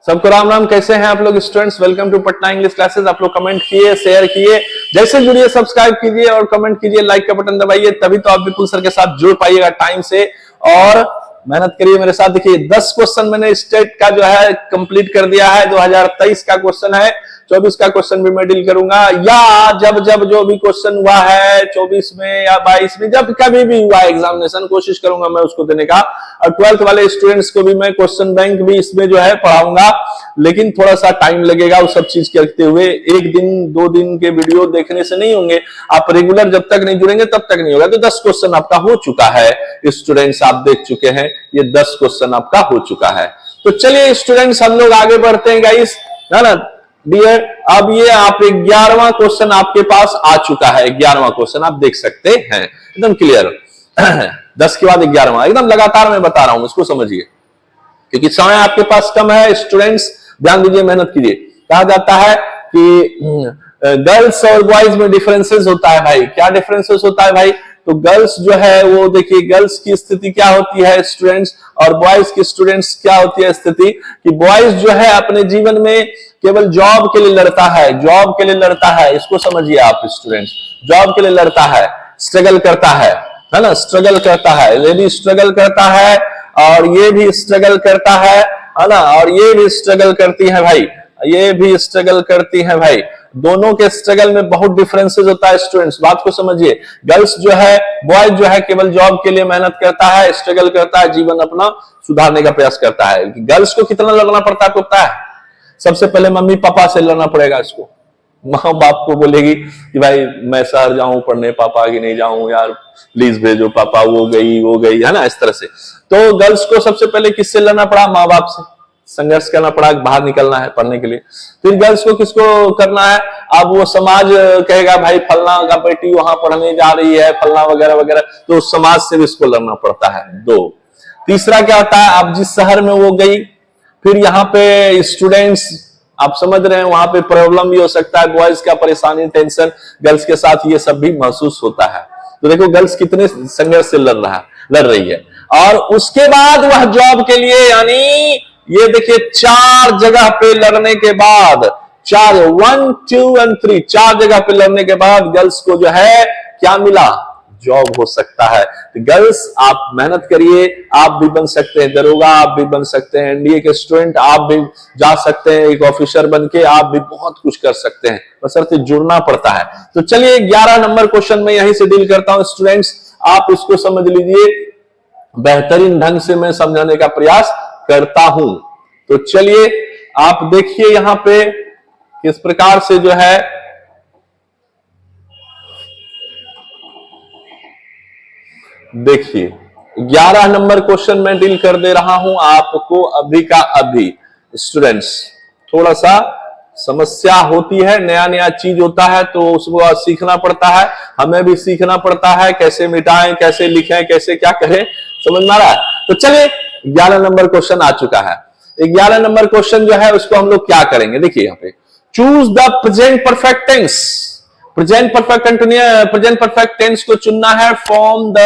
सबको राम राम। कैसे हैं आप लोग students? Welcome to Patna English classes. आप लोग कमेंट किए, शेयर किए, जैसे जुड़िए सब्सक्राइब कीजिए और कमेंट कीजिए, लाइक का बटन दबाइए, तभी तो आप विपुल सर के साथ जुड़ पाइएगा टाइम से। और मेहनत करिए मेरे साथ। देखिए 10 क्वेश्चन मैंने स्टेट का जो है कंप्लीट कर दिया है। 2023 का क्वेश्चन है, 24 का क्वेश्चन भी मैं डील करूंगा, या जब जब जो भी क्वेश्चन हुआ है 24 में या 22 में, जब कभी भी हुआ एग्जामिनेशन, कोशिश करूंगा मैं उसको देने का। और 12th वाले स्टूडेंट्स को भी मैं क्वेश्चन बैंक भी इसमें जो है पढ़ाऊंगा, लेकिन थोड़ा सा टाइम लगेगा। वो सब चीज करते हुए एक दिन 2 दिन के वीडियो देखने से नहीं होंगे। आप रेगुलर जब तक नहीं जुड़ेंगे तब तक नहीं होगा। तो 10 क्वेश्चन आपका हो चुका है स्टूडेंट्स, आप देख चुके हैं। ये 10 क्वेश्चन आपका हो चुका है। तो चलिए स्टूडेंट्स हम लोग आगे बढ़ते हैं गाइस, है ना डियर। अब ये आप 11वां क्वेश्चन आपके पास आ चुका है। 11वां क्वेश्चन आप देख सकते हैं, एकदम क्लियर। 10 के बाद 11वां, एकदम लगातार मैं बता रहा हूं, इसको समझिए क्योंकि समय आपके पास कम है। स्टूडेंट्स ध्यान दीजिए, मेहनत कीजिए। कहा जाता है कि गर्ल्स और बॉयज में डिफरेंसेस होता है भाई। क्या डिफरेंसेस होता है भाई? तो गर्ल्स जो है वो देखिए, गर्ल्स की स्थिति क्या होती है स्टूडेंट्स, और बॉयज की स्टूडेंट्स क्या होती है स्थिति, कि बॉयज जो है अपने जीवन में केवल जॉब के लिए लड़ता है, जॉब के लिए लड़ता है। इसको समझिए आप स्टूडेंट्स, जॉब के लिए लड़ता है, स्ट्रगल करता है ना, स्ट्रगल करता है। ये भी स्ट्रगल करता है और ये भी स्ट्रगल करता है ना, और ये भी स्ट्रगल करती है भाई, ये भी स्ट्रगल करती है भाई। दोनों के स्ट्रगल में बहुत डिफरेंसेस होता है स्टूडेंट्स, बात को समझिए। गर्ल्स जो है, बॉय जो है केवल जॉब के लिए मेहनत करता है, स्ट्रगल करता है, जीवन अपना सुधारने का प्रयास करता है। गर्ल्स को कितना लड़ना पड़ता है आपको पता है? सबसे पहले मम्मी पापा से लड़ना पड़ेगा इसको। माँ बाप को बोलेगी कि भाई मैं शहर जाऊं पढ़ने, पापा की नहीं जाऊं यार, प्लीज भेजो पापा, वो गई, है ना, इस तरह से। तो गर्ल्स को सबसे पहले किससे लड़ना पड़ा? माँ बाप से संघर्ष करना पड़ा, बाहर निकलना है पढ़ने के लिए। फिर गर्ल्स को किसको करना है? अब वो समाज कहेगा भाई फलना का बेटी वहां पढ़ने जा रही है, फलना वगैरह वगैरह, तो समाज से भी इसको लड़ना पड़ता है। 2, तीसरा क्या होता है? अब जिस शहर में वो गई, फिर यहाँ पे स्टूडेंट्स आप समझ रहे हैं, वहां पे प्रॉब्लम भी हो सकता है, बॉयज का परेशानी, टेंशन, गर्ल्स के साथ ये सब भी महसूस होता है। तो देखो गर्ल्स कितने संघर्ष से लड़ रही है। और उसके बाद वह जॉब के लिए, यानी ये देखिए 4 जगह पे लड़ने के बाद, 4 1 2 और 3 4 जगह पे लड़ने के बाद गर्ल्स को जो है क्या मिला? जॉब हो सकता है। तो गर्ल्स आप मेहनत करिए, आप भी बन सकते हैं दरोगा, आप भी बन सकते हैं एनडीए के स्टूडेंट, आप भी जा सकते हैं एक ऑफिसर बनके, आप भी बहुत कुछ कर सकते हैं, बशर्ते जुड़ना पड़ता है। तो चलिए 11 नंबर क्वेश्चन में यहीं से डील करता हूं स्टूडेंट्स, आप इसको समझ लीजिए। बेहतरीन ढंग से मैं समझाने का प्रयास करता हूं। तो चलिए आप देखिए यहां पे किस प्रकार से जो है देखिए 11 नंबर क्वेश्चन में डील कर दे रहा हूं आपको अभी का अभी। स्टूडेंट्स थोड़ा सा समस्या होती है, नया नया चीज होता है तो उसको सीखना पड़ता है, हमें भी सीखना पड़ता है, कैसे मिटाएं, कैसे लिखें, कैसे क्या करें, समझ में आ रहा है? तो चलिए 11 नंबर क्वेश्चन आ चुका है। 11 नंबर क्वेश्चन जो है उसको हम लोग क्या करेंगे, देखिए यहाँ पे choose the present perfect tense. Present perfect tense को चुनना है from the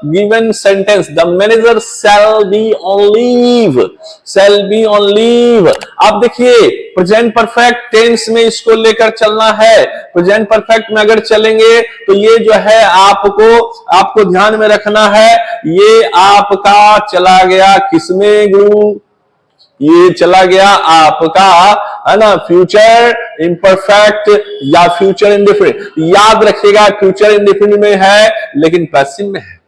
given sentence. The manager shall be on leave. आप देखिए प्रेजेंट परफेक्ट टेंस में इसको लेकर चलना है। प्रेजेंट परफेक्ट में अगर चलेंगे तो ये जो है आपको ध्यान में रखना है, ये आपका चला गया किसमें गुरु? ये चला गया आपका, है ना, फ्यूचर इम्परफेक्ट या फ्यूचर इंडिफरेंट। याद रखिएगा फ्यूचर इंडिफरेंट में है लेकिन पैसिव में है।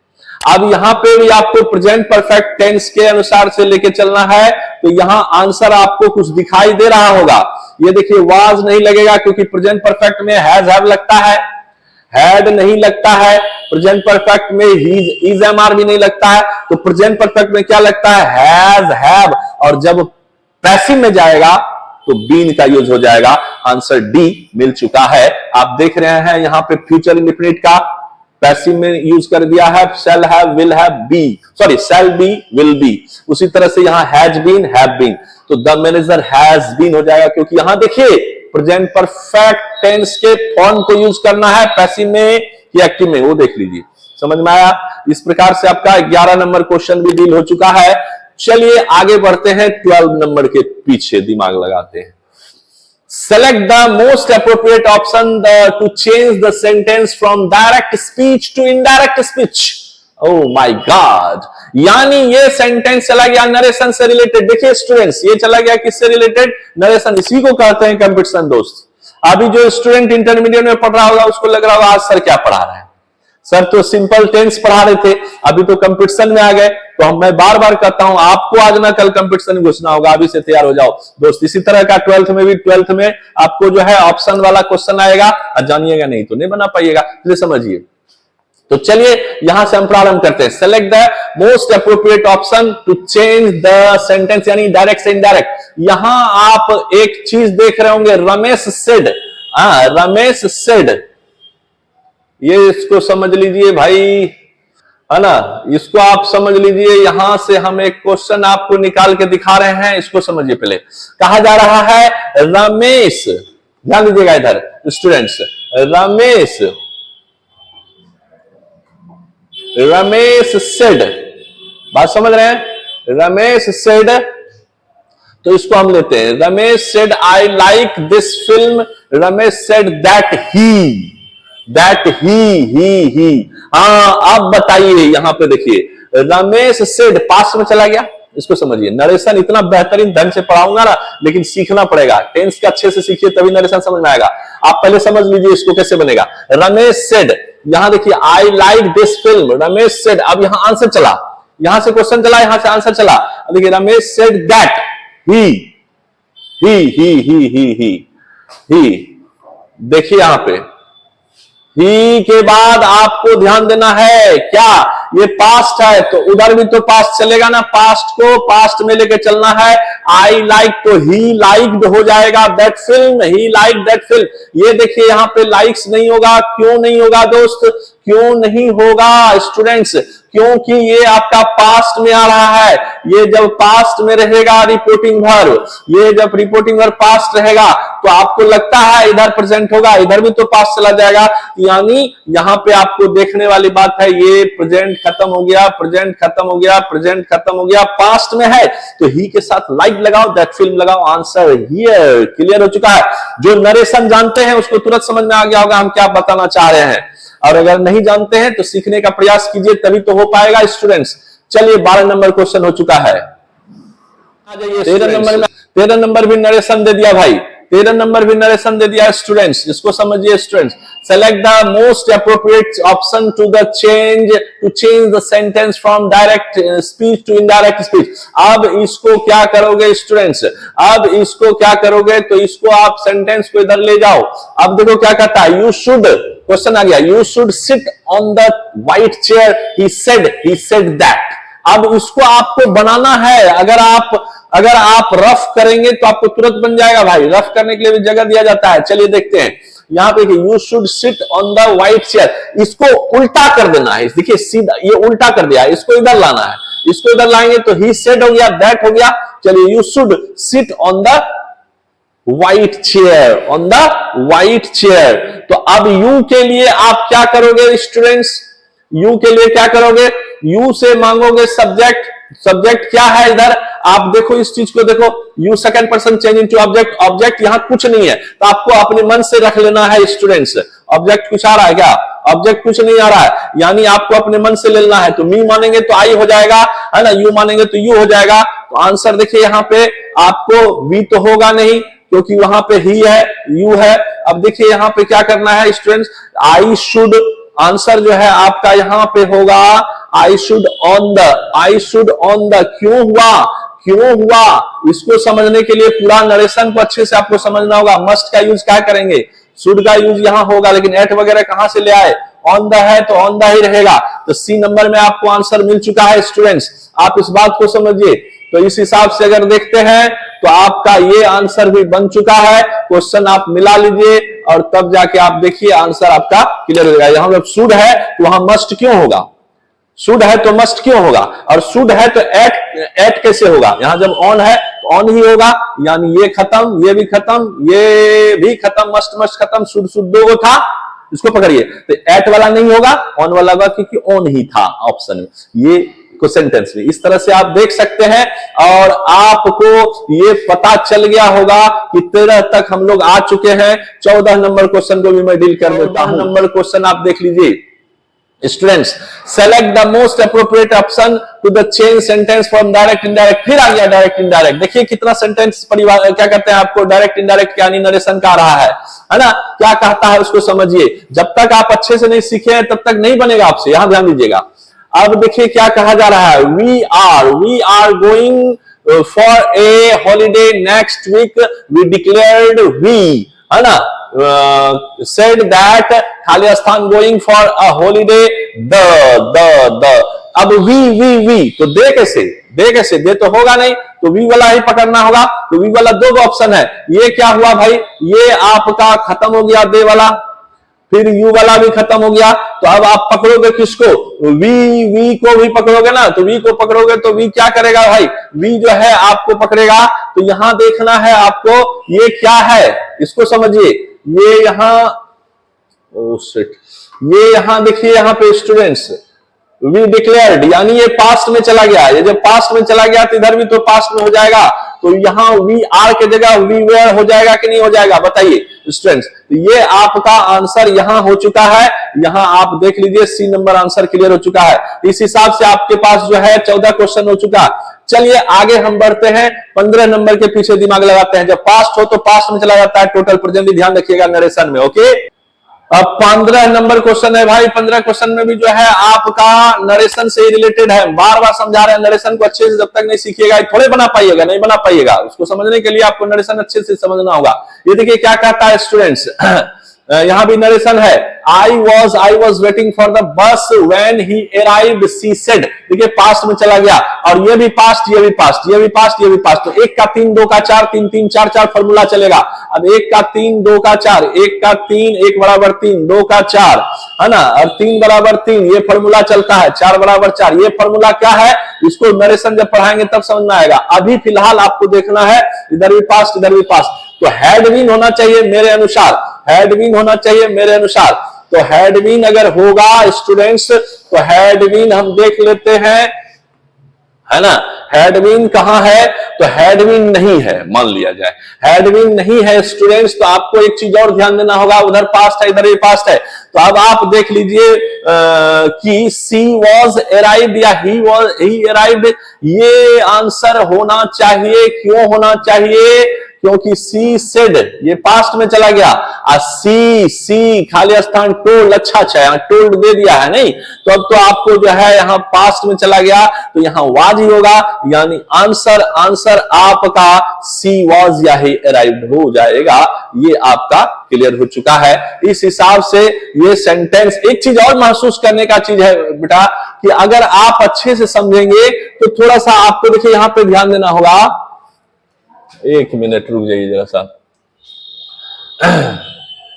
अब यहां पे भी आपको प्रेजेंट परफेक्ट टेंस के अनुसार से लेके चलना है। तो यहां आंसर आपको कुछ दिखाई दे रहा होगा। ये देखिए वाज नहीं लगेगा क्योंकि प्रेजेंट परफेक्ट में हैव लगता है, हैड नहीं लगता है, प्रेजेंट परफेक्ट में इज एमआर भी नहीं लगता है। तो प्रेजेंट परफेक्ट में क्या लगता है? Has, have. और जब पैसिव में जाएगा तो बीन का यूज हो जाएगा। आंसर डी मिल चुका है। आप देख रहे हैं यहां पे फ्यूचर इंडिफिनिट का पैसिव में यूज कर दिया है, shall have, will have, be, sorry shall be, will be. उसी तरह से यहां हैज बीन, हैव बीन, तो द मैनेजर हैज बीन हो जाएगा क्योंकि यहां देखिए प्रेजेंट परफेक्ट टेंस के फॉर्म को यूज करना है, पैसिव में या एक्टिव में, वो देख लीजिए। समझ में आया? इस प्रकार से आपका 11 नंबर क्वेश्चन भी डील हो चुका है। चलिए आगे बढ़ते हैं, 12 नंबर के पीछे दिमाग लगाते हैं। Select the most appropriate option to change the sentence from direct speech to indirect speech. Oh my God! यानी ये सेंटेंस चला गया नरेशन से रिलेटेड। देखिए स्टूडेंट्स, ये चला गया किससे रिलेटेड? नरेशन। इसी को कहते हैं कंपटीशन दोस्त। अभी जो स्टूडेंट इंटरमीडिएट में पढ़ रहा होगा उसको लग रहा होगा आज सर क्या पढ़ा रहे हैं, सर तो सिंपल टेंस पढ़ा रहे थे, अभी तो कंपटीशन में आ गए। तो मैं बार बार कहता हूं आपको आज ना कल कंपटीशन में घुसना होगा, अभी से तैयार हो जाओ दोस्त। इसी तरह का 12th में भी, 12th में आपको जो है ऑप्शन वाला क्वेश्चन आएगा, और जानिएगा नहीं तो नहीं बना पाइएगा, तो समझिए। तो चलिए यहां से हम प्रारंभ करते हैं। Select the most appropriate option to change the sentence, यानी डायरेक्ट से इनडायरेक्ट। यहां आप एक चीज देख रहे होंगे, रमेश सेड। रमेश सेड, ये इसको समझ लीजिए भाई, है ना, इसको आप समझ लीजिए। यहां से हम एक क्वेश्चन आपको निकाल के दिखा रहे हैं, इसको समझिए। पहले कहा जा रहा है रमेश, ध्यान दीजिएगा इधर स्टूडेंट्स, रमेश सेड, बात समझ रहे हैं? रमेश सेड, तो इसको हम लेते हैं। Ramesh said I like this film, Ramesh said that he हाँ, अब बताइए, यहां पे देखिए रमेश सेड पास्ट में चला गया, इसको समझिए। नरेशन इतना बेहतरीन ढंग से पढ़ाऊंगा ना, लेकिन सीखना पड़ेगा, टेंस के अच्छे से सीखिए तभी नरेशन समझ में आएगा। आप पहले समझ लीजिए इसको कैसे बनेगा। रमेश सेड, यहां देखिए I like this film, Ramesh said, अब यहां आंसर चला, यहां से क्वेश्चन चला, यहां से आंसर चला। देखिए रमेश सेड दैट ही, देखिए यहां पे ही के बाद आपको ध्यान देना है, क्या ये पास्ट है तो उधर भी तो पास्ट चलेगा ना, पास्ट को पास्ट में लेके चलना है। आई लाइक तो ही लाइक्ड हो जाएगा that film, he like that film. ये देखिए यहां पे लाइक्स नहीं होगा, क्यों नहीं होगा दोस्त, क्यों नहीं होगा स्टूडेंट्स? क्योंकि ये आपका पास्ट में आ रहा है। ये जब पास्ट में रहेगा रिपोर्टिंग वर्ब, ये जब रिपोर्टिंग वर्ब पास्ट रहेगा तो आपको लगता है इधर प्रेजेंट होगा, इधर भी तो पास्ट चला जाएगा। यानी यहां पे आपको देखने वाली बात है, ये प्रेजेंट खत्म हो गया, प्रेजेंट खत्म हो गया, प्रेजेंट खत्म हो गया, पास्ट में है तो ही के साथ लाइक लगाओ, दैट फिल्म लगाओ, आंसर हियर। क्लियर हो चुका है? जो नरेशन जानते हैं उसको तुरंत समझ में आ गया होगा हम क्या बताना चाह रहे हैं, और अगर नहीं जानते हैं तो सीखने का प्रयास कीजिए तभी तो हो पाएगा स्टूडेंट्स। चलिए 12 नंबर क्वेश्चन हो चुका है। आ जाइए 13 नंबर भी नरेशन दे दिया भाई, 13 नंबर भी नरेशन दे दिया स्टूडेंट्स, इसको समझिए students. Select the most appropriate option to change the sentence from direct speech to indirect speech. अब इसको क्या करोगे स्टूडेंट्स, अब इसको क्या करोगे, तो इसको आप सेंटेंस को इधर ले जाओ। अब देखो क्या कहता है, यू शुड, क्वेश्चन आ गया, you should sit on the white chair, he said that. अब इसको आपको बनाना है, अगर आप रफ करेंगे तो आपको तुरंत बन जाएगा भाई, रफ करने के लिए भी जगह दिया जाता है। चलिए देखते हैं, यहां पे you should sit on the white chair, इसको उल्टा कर देना है। देखिए सीधा ये उल्टा कर दिया, इसको इधर लाना है, इसको इधर लाएंगे तो ही सेड हो गया, दैट हो गया। चलिए you should sit on the white chair, on the white chair. तो अब यू के लिए आप क्या करोगे स्टूडेंट्स, यू के लिए क्या करोगे, यू से मांगोगे सब्जेक्ट। सब्जेक्ट क्या है इधर, आप देखो इस चीज को देखो, you second person change into object, object यहां कुछ नहीं है तो आपको अपने मन से रख लेना है स्टूडेंट्स। ऑब्जेक्ट कुछ आ रहा है क्या, ऑब्जेक्ट कुछ नहीं आ रहा है, यानी आपको अपने मन से लेना है। तो मी मानेंगे तो आई हो जाएगा, है ना, यू मानेंगे तो यू हो जाएगा। तो आंसर देखिए यहां पे आपको वी तो होगा नहीं क्योंकि वहां पे ही है, यू है। अब देखिए यहां पे क्या करना है स्टूडेंट्स, आई शुड, आंसर जो है आपका यहां पे होगा आई शुड ऑन द। क्यों हुआ इसको समझने के लिए पूरा नरेशन को अच्छे से आपको समझना होगा। मस्ट का यूज क्या करेंगे, शुड का यूज यहां होगा, लेकिन एट वगैरह कहां से ले आए, ऑन द है तो ऑन द ही रहेगा। तो सी नंबर में आपको आंसर मिल चुका है स्टूडेंट्स, आप इस बात को समझिए। तो इस हिसाब से अगर देखते हैं तो आपका ये आंसर भी बन चुका है। क्वेश्चन आप मिला लीजिए और तब जाके आप देखिए आंसर आपका क्लियर हो जाएगा। यहां जब शुड है तो वहां मस्ट क्यों होगा, शुड है तो मस्ट क्यों होगा, और शुड है तो एट कैसे होगा। यहां जब ऑन है तो ऑन ही होगा, यानी ये खत्म, ये भी खत्म, ये भी खत्म, मस्ट खत्म, शुड दो था, इसको पकड़िए। तो एट वाला नहीं होगा, ऑन वाला होगा क्योंकि ऑन ही था ऑप्शन में। ये सेंटेंस में। इस तरह से आप देख सकते हैं और आपको ये पता चल गया होगा कि 13 तक हम लोग आ चुके हैं। 14 नंबर क्वेश्चन को भी मैं डील कर देता हूं। नंबर क्वेश्चन आप देख लीजिए students, select the most appropriate option to the change sentence from direct indirect. फिर आ गया डायरेक्ट इनडायरेक्ट। देखिए कितना सेंटेंस परिवार क्या कहते हैं आपको, डायरेक्ट इनडायरेक्ट यानी नरेशन का रहा है ना, क्या कहता है उसको समझिए। जब तक आप अच्छे से नहीं सीखे हैं तब तक नहीं बनेगा आपसे, यहां ध्यान दीजिएगा। अब देखिए क्या कहा जा रहा है, we are going for a holiday next week, we declared, we है ना, said that खाली स्थान going for a holiday, the अब वी तो दे कैसे दे तो होगा नहीं, तो वी वाला ही पकड़ना होगा। तो वी वाला दो ऑप्शन है, ये क्या हुआ भाई, ये आपका खत्म हो गया दे वाला, फिर यू वाला भी खत्म हो गया। तो अब आप पकड़ोगे किसको, वी को भी पकड़ोगे ना, तो वी को पकड़ोगे तो वी क्या करेगा भाई, वी जो है आपको पकड़ेगा। तो यहां देखना है आपको ये क्या है, इसको समझिए। ये यहां देखिए, यहां पे स्टूडेंट्स वी डिक्लेयर्ड यानी ये पास्ट में चला गया। ये जब पास्ट में चला गया तो इधर भी तो पास्ट में हो जाएगा। तो यहां वी आर के जगह वी वेयर हो जाएगा कि नहीं हो जाएगा, बताइए स्टूडेंट्स। तो ये आपका आंसर यहां हो चुका है। यहां आप देख लीजिए सी नंबर आंसर क्लियर हो चुका है। इस हिसाब से आपके पास जो है 14 क्वेश्चन हो चुका। चलिए आगे हम बढ़ते हैं, 15 नंबर के पीछे दिमाग लगाते हैं। जब पास्ट हो तो पास्ट में चला जाता है, टोटल प्रेजेंट भी ध्यान रखिएगा नरेशन में, ओके। अब 15 नंबर क्वेश्चन है भाई। 15 क्वेश्चन में भी जो है आपका नरेशन से रिलेटेड है। बार बार समझा रहे हैं, नरेशन को अच्छे से जब तक नहीं सीखिएगा थोड़े बना पाइएगा, नहीं बना पाइएगा। उसको समझने के लिए आपको नरेशन अच्छे से समझना होगा। ये देखिए क्या कहता है स्टूडेंट्स, यहां भी नरेशन है, I was waiting for the bus when he arrived, she said. देखिए पास्ट में चला गया, और ये भी पास्ट, ये भी पास्ट, ये भी पास्ट, ये भी पास्ट। तो 1 का 3, 2 का 4, 3 3 4 4 फॉर्मूला चलेगा। अब 1 का 3, 2 का 4, 1 का 3, 1 बराबर 3, 2 का 4 है ना, और 3 बराबर 3 ये फॉर्मूला चलता है, 4 बराबर 4 ये फॉर्मूला क्या है, इसको नरेशन जब पढ़ाएंगे तब समझ में आएगा। अभी फिलहाल आपको देखना है इधर भी पास्ट इधर भी पास्ट। तो हैड बीन होना चाहिए मेरे अनुसार, हैड बीन होना चाहिए मेरे अनुसार। तो हैड बीन अगर होगा स्टूडेंट्स, तो हैड बीन हम देख लेते हैं, है ना। हैड बीन कहां है, तो हैड बीन नहीं है, मान लिया जाए हैड बीन नहीं है स्टूडेंट्स। तो आपको एक चीज और ध्यान देना होगा, उधर पास्ट है इधर भी पास्ट है। तो अब आप देख लीजिए कि सी वॉज अराइव्ड या ही अराइव्ड, ये आंसर होना चाहिए। क्यों होना चाहिए, क्योंकि सी सेड ये पास्ट में चला गया, और सी खाली स्थान टोल्ड, अच्छा टोल्ड दे दिया है नहीं, तो अब तो आपको जो है यहाँ पास्ट में चला गया, तो यहाँ वाज ही होगा, यानी आंसर आपका सी वाज या ही अराइव्ड हो जाएगा। ये आपका क्लियर हो चुका है। इस हिसाब से ये सेंटेंस, एक चीज और महसूस करने का चीज है बेटा, कि अगर आप अच्छे से समझेंगे तो थोड़ा सा आपको देखिए यहां पे ध्यान देना होगा। एक मिनट रुक जाइए जरा सा,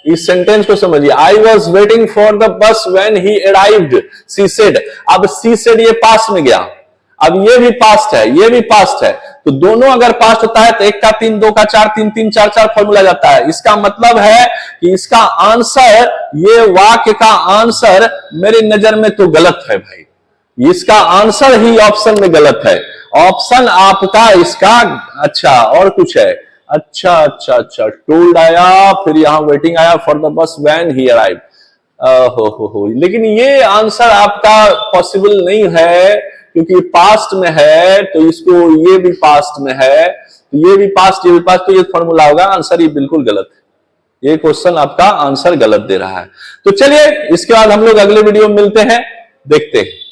इस सेंटेंस को समझिए। I was waiting for the bus when he arrived, she said. अब शी सेड ये पास्ट में गया, अब ये भी पास्ट है, ये भी पास्ट है। तो दोनों अगर पास्ट होता है तो 1 का 3, 2 का 4, 3 3 4 4 फॉर्मूला जाता है। इसका मतलब है कि इसका आंसर, ये वाक्य का आंसर मेरी नजर में तो गलत है भाई। इसका आंसर ही ऑप्शन में गलत है। ऑप्शन आपका इसका, अच्छा और कुछ है, अच्छा टोल्ड आया, फिर यहां वेटिंग आया for the bus when he arrived. हो लेकिन ये आंसर आपका पॉसिबल नहीं है, क्योंकि पास्ट में है, तो इसको ये भी पास्ट में है, तो ये भी पास्ट, ये भी पास्ट, तो ये फॉर्मूला होगा। आंसर ये बिल्कुल गलत है, ये क्वेश्चन आपका आंसर गलत दे रहा है। तो चलिए इसके बाद हम लोग अगले वीडियो में मिलते हैं, देखते हैं।